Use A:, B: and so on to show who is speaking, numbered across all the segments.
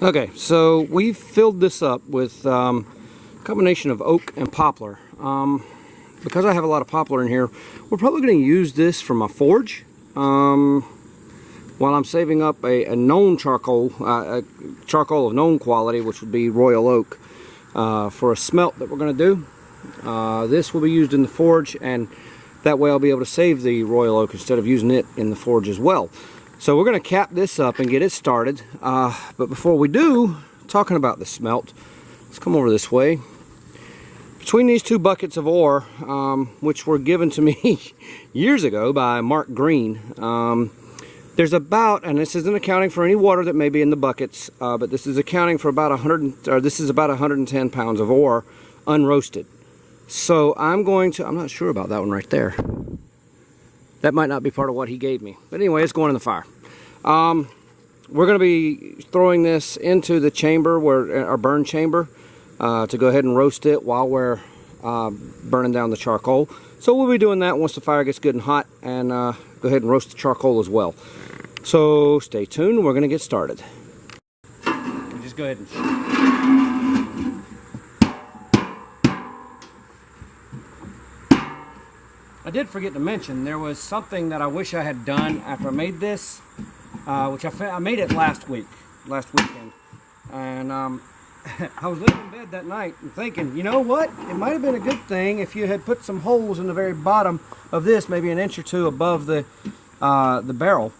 A: Okay, so we've filled this up with a combination of oak and poplar. Because I have a lot of poplar in here, we're probably going to use this for my forge. While I'm saving up a known charcoal, charcoal of known quality, which would be royal oak, for a smelt that we're going to do. This will be used in the forge, and that way I'll be able to save the royal oak instead of using it in the forge as well. So we're going to cap this up and get it started. But before we do, talking about the smelt, let's come over this way. Between these two buckets of ore, which were given to me years ago by Mark Green, there's about, and this isn't accounting for any water that may be in the buckets, but this is accounting for about 110 pounds of ore unroasted. So I'm not sure about that one right there. That might not be part of what he gave me. But anyway, it's going in the fire. We're going to be throwing this into the chamber, our burn chamber, to go ahead and roast it while we're burning down the charcoal. So we'll be doing that once the fire gets good and hot, and go ahead and roast the charcoal as well. So stay tuned, we're going to get started. Just go ahead and... I did forget to mention, there was something that I wish I had done after I made this, which I made it last weekend. And I was laying in bed that night and thinking, you know what? It might have been a good thing if you had put some holes in the very bottom of this, maybe an inch or two above the barrel.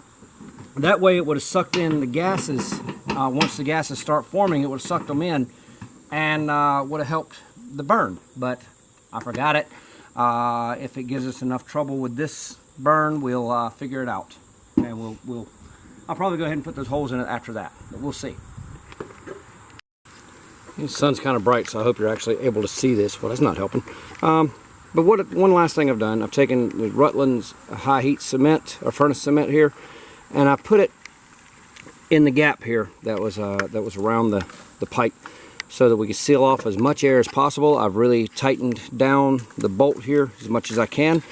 A: That way it would have sucked in the gases. Once the gases start forming, it would have sucked them in and would have helped the burn. But I forgot it. If it gives us enough trouble with this burn, we'll figure it out. And I'll probably go ahead and put those holes in it after that. But we'll see. The sun's kind of bright, so I hope you're actually able to see this. Well, that's not helping. But one last thing I've done, I've taken the Rutland's high heat cement, or furnace cement here, and I put it in the gap here that was around the pipe, so that we can seal off as much air as possible. I've really tightened down the bolt here as much as I can,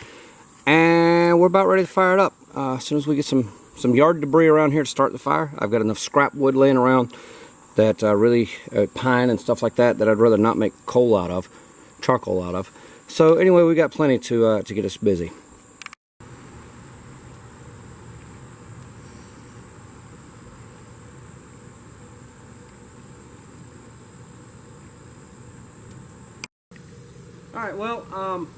A: and we're about ready to fire it up. As soon as we get some yard debris around here to start the fire, I've got enough scrap wood laying around that pine and stuff like that I'd rather not make charcoal out of. So anyway, we got plenty to get us busy. All right, well,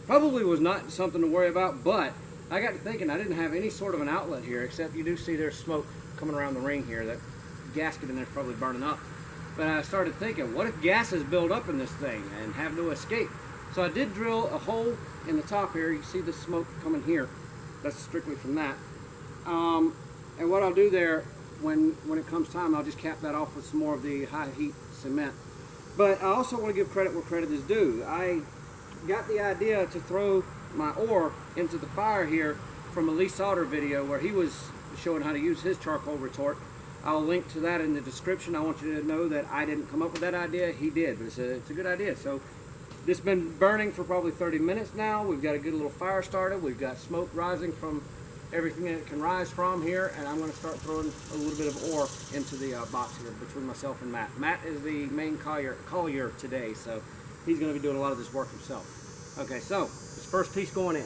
A: probably was not something to worry about, but I got to thinking I didn't have any sort of an outlet here, except you do see there's smoke coming around the ring here. That gasket in there is probably burning up. But I started thinking, what if gases build up in this thing and have no escape? So I did drill a hole in the top here. You see the smoke coming here. That's strictly from that. And what I'll do there, when it comes time, I'll just cap that off with some more of the high heat cement. But I also want to give credit where credit is due. I got the idea to throw my ore into the fire here from a Lee Sauter video where he was showing how to use his charcoal retort. I'll link to that in the description. I want you to know that I didn't come up with that idea, he did, but it's a good idea. So this has been burning for probably 30 minutes now. We've got a good little fire started. We've got smoke rising from everything that it can rise from here, and I'm going to start throwing a little bit of ore into the box here between myself and Matt. Matt is the main collier today, so he's going to be doing a lot of this work himself. Okay, so this first piece going in.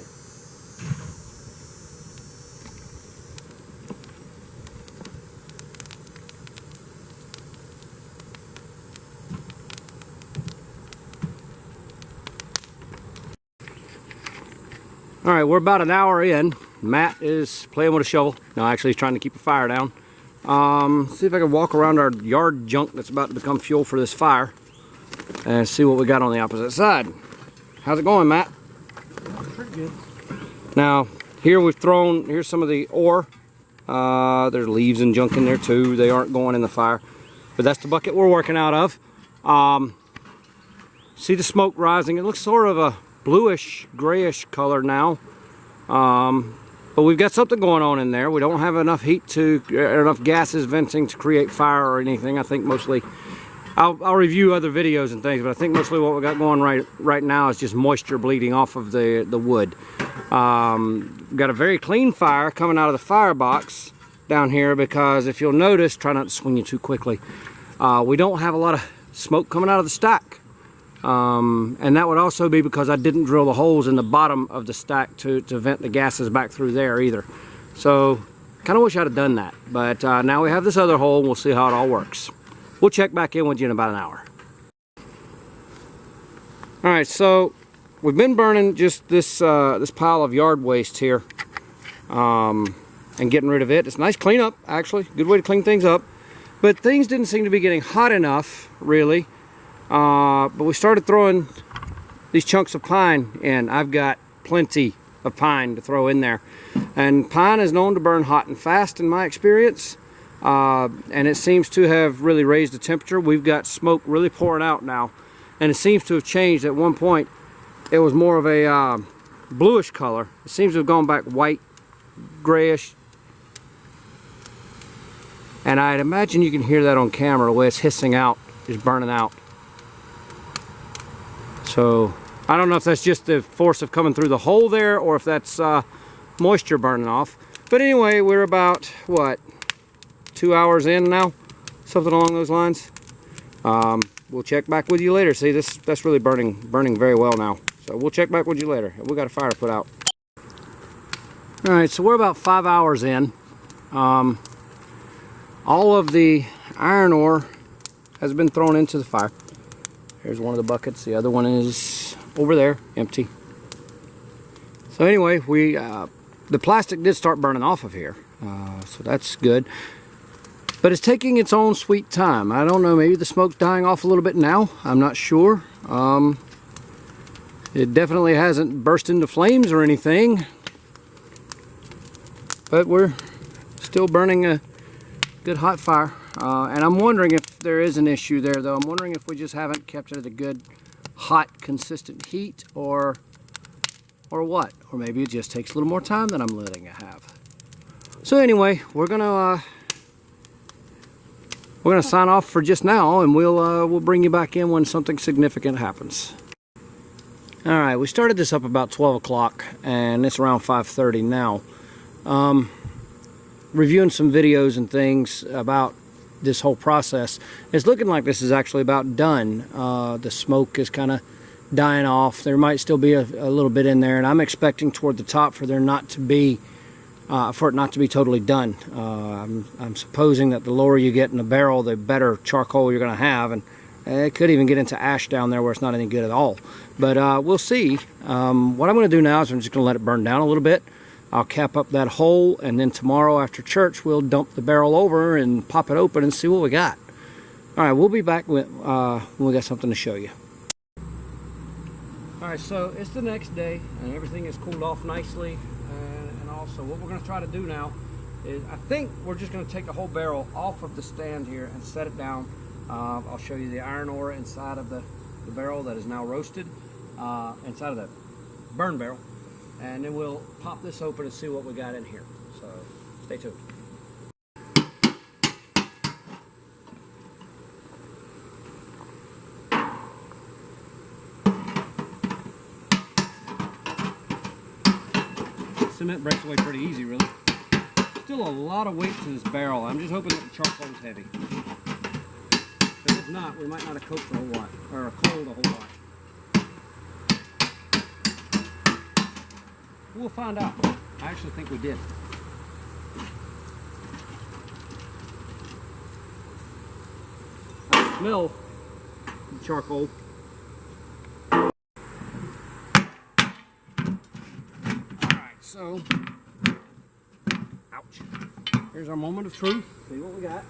A: All right, we're about an hour in. Matt is playing with a shovel. No, actually he's trying to keep a fire down. See if I can walk around our yard junk that's about to become fuel for this fire and see what we got on the opposite side. How's it going, Matt?
B: Pretty good.
A: Now, here's some of the ore. There's leaves and junk in there too. They aren't going in the fire. But that's the bucket we're working out of. See the smoke rising. It looks sort of a bluish, grayish color now. But we've got something going on in there. We don't have enough heat enough gases venting to create fire or anything. I think mostly, I'll review other videos and things, but I think mostly what we got going right now is just moisture bleeding off of the wood. We've got a very clean fire coming out of the firebox. down here because if you'll notice, try not to swing you too quickly, we don't have a lot of smoke coming out of the stack. And that would also be because I didn't drill the holes in the bottom of the stack to vent the gases back through there either. So kind of wish I'd have done that, but now we have this other hole and we'll see how it all works. We'll check back in with you in about an hour. All right, so we've been burning just this this pile of yard waste here and getting rid of it. It's a nice cleanup, actually. Good way to clean things up. But things didn't seem to be getting hot enough, really. But we started throwing these chunks of pine in. I've got plenty of pine to throw in there. And pine is known to burn hot and fast in my experience. And it seems to have really raised the temperature. We've got smoke really pouring out now. And it seems to have changed. At one point, it was more of a bluish color. It seems to have gone back white, grayish. And I'd imagine you can hear that on camera, the way it's hissing out, it's burning out. So I don't know if that's just the force of coming through the hole there or if that's moisture burning off. But anyway, we're about, what, 2 hours in now? Something along those lines. We'll check back with you later. See, that's really burning very well now. So we'll check back with you later. We got a fire to put out. All right, so we're about 5 hours in. All of the iron ore has been thrown into the fire. Here's one of the buckets. The other one is over there, empty. So anyway, the plastic did start burning off of here, so that's good. But it's taking its own sweet time. I don't know, maybe the smoke's dying off a little bit now. I'm not sure. It definitely hasn't burst into flames or anything. But we're still burning a good hot fire. And I'm wondering if there is an issue there, though. I'm wondering if we just haven't kept it at a good, hot, consistent heat, or what? Or maybe it just takes a little more time than I'm letting it have. So anyway, we're gonna sign off for just now, and we'll bring you back in when something significant happens. All right, we started this up about 12 o'clock, and it's around 5:30 now. Reviewing some videos and things about this whole process. It's looking like this is actually about done. The smoke is kind of dying off. There might still be a little bit in there, and I'm expecting toward the top for there not to be for it not to be totally done. I'm supposing that the lower you get in the barrel, the better charcoal you're going to have, and it could even get into ash down there where it's not any good at all. But we'll see. What I'm going to do now is I'm just going to let it burn down a little bit. I'll cap up that hole, and then tomorrow after church we'll dump the barrel over and pop it open and see what we got. All right, we'll be back when we got something to show you. All right, so it's the next day, and everything is cooled off nicely. And also, what we're going to try to do now is, I think we're just going to take the whole barrel off of the stand here and set it down. I'll show you the iron ore inside of the barrel that is now roasted, inside of the burn barrel. And then we'll pop this open and see what we got in here. So stay tuned. Cement breaks away pretty easy, really. Still a lot of weight to this barrel. I'm just hoping that the charcoal is heavy. Because if not, we might not have cooked a whole lot, or coaled a whole lot. We'll find out. I actually think we did. I smell the charcoal. Alright, so, ouch. Here's our moment of truth. See what we got.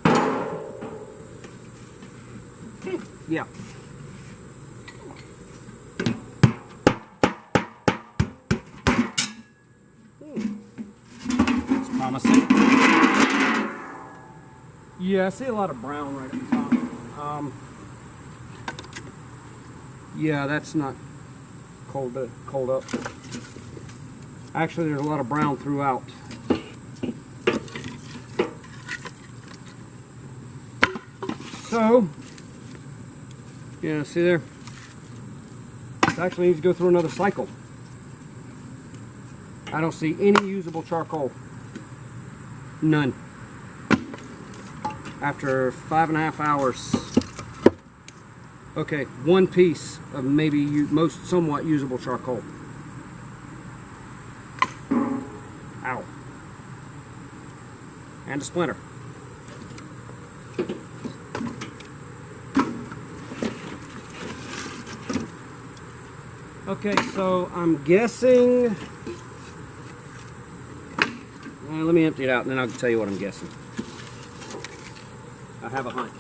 A: Yeah. Promising. Yeah, I see a lot of brown right at the top. Yeah, that's not cold up. Actually, there's a lot of brown throughout. So, yeah, see there? It actually needs to go through another cycle. I don't see any usable charcoal. None. after 5.5 hours. Okay, one piece of maybe most somewhat usable charcoal. Ow. And a splinter. Okay, so I'm guessing... let me empty it out and then I'll tell you what I'm guessing. I have a hunch.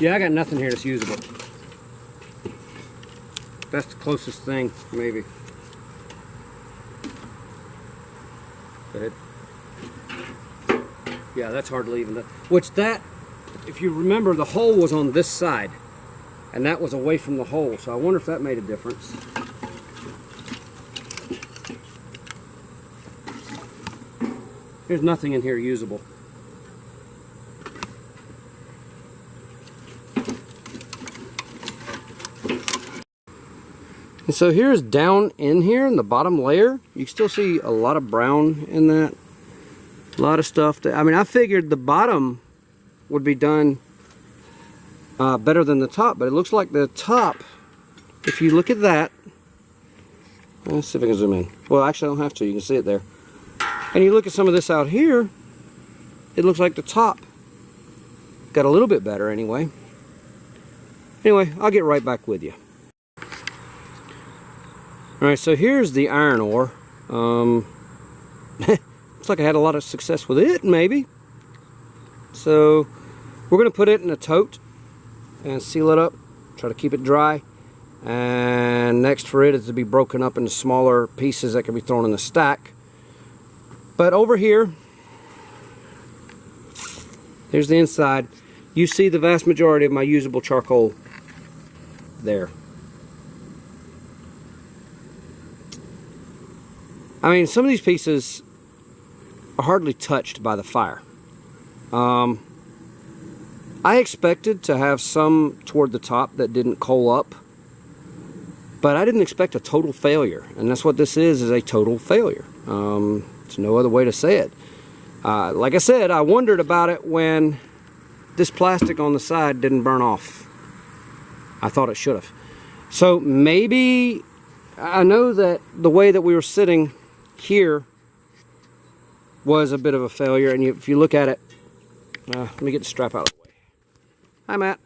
A: Yeah, I got nothing here that's usable. That's the closest thing, maybe. Go ahead. Yeah, that's hardly even that. Which that, if you remember, the hole was on this side. And that was away from the hole. So I wonder if that made a difference. There's nothing in here usable. And so here's down in here in the bottom layer. You can still see a lot of brown in that. A lot of stuff. I mean, I figured the bottom would be done better than the top, but it looks like the top, if you look at that, let's see if I can zoom in. Well, actually I don't have to, you can see it there. And you look at some of this out here, it looks like the top got a little bit better anyway. Anyway, I'll get right back with you. Alright, so here's the iron ore. Looks like I had a lot of success with it, maybe. So we're going to put it in a tote and seal it up, try to keep it dry. And next for it is to be broken up into smaller pieces that can be thrown in the stack. But over here, here's the inside. You see the vast majority of my usable charcoal there. I mean, some of these pieces are hardly touched by the fire. I expected to have some toward the top that didn't coal up, but I didn't expect a total failure, and that's what this is a total failure. There's no other way to say it. Like I said, I wondered about it when this plastic on the side didn't burn off. I thought it should have. So maybe, I know that the way that we were sitting here was a bit of a failure, and if you look at it, let me get the strap out of the way. Hi, Matt.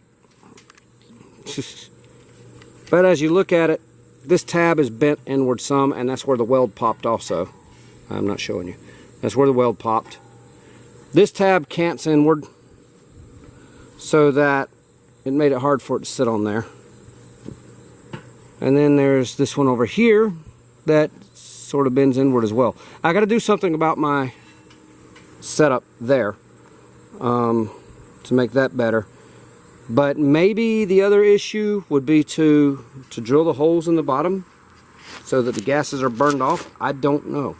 A: But as you look at it, this tab is bent inward some, and that's where the weld popped also. I'm not showing you. That's where the weld popped. This tab cants inward, so that it made it hard for it to sit on there. And then there's this one over here that sort of bends inward as well. I got to do something about my setup there to make that better. But maybe the other issue would be to drill the holes in the bottom so that the gases are burned off. I don't know.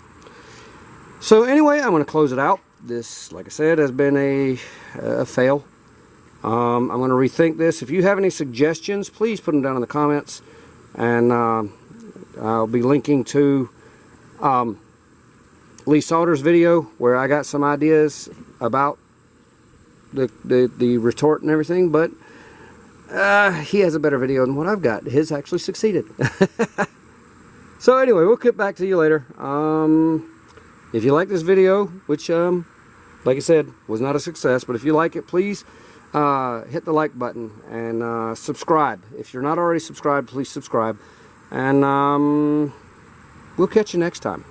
A: So anyway, I'm going to close it out. This, like I said, has been a fail. I'm going to rethink this. If you have any suggestions, please put them down in the comments. And I'll be linking to Lee Salter's video where I got some ideas about the retort and everything, but he has a better video than what I've got. His actually succeeded. So anyway, we'll get back to you later. If you like this video, which like I said was not a success, but if you like it, please hit the like button and subscribe. If you're not already subscribed, please subscribe, and we'll catch you next time.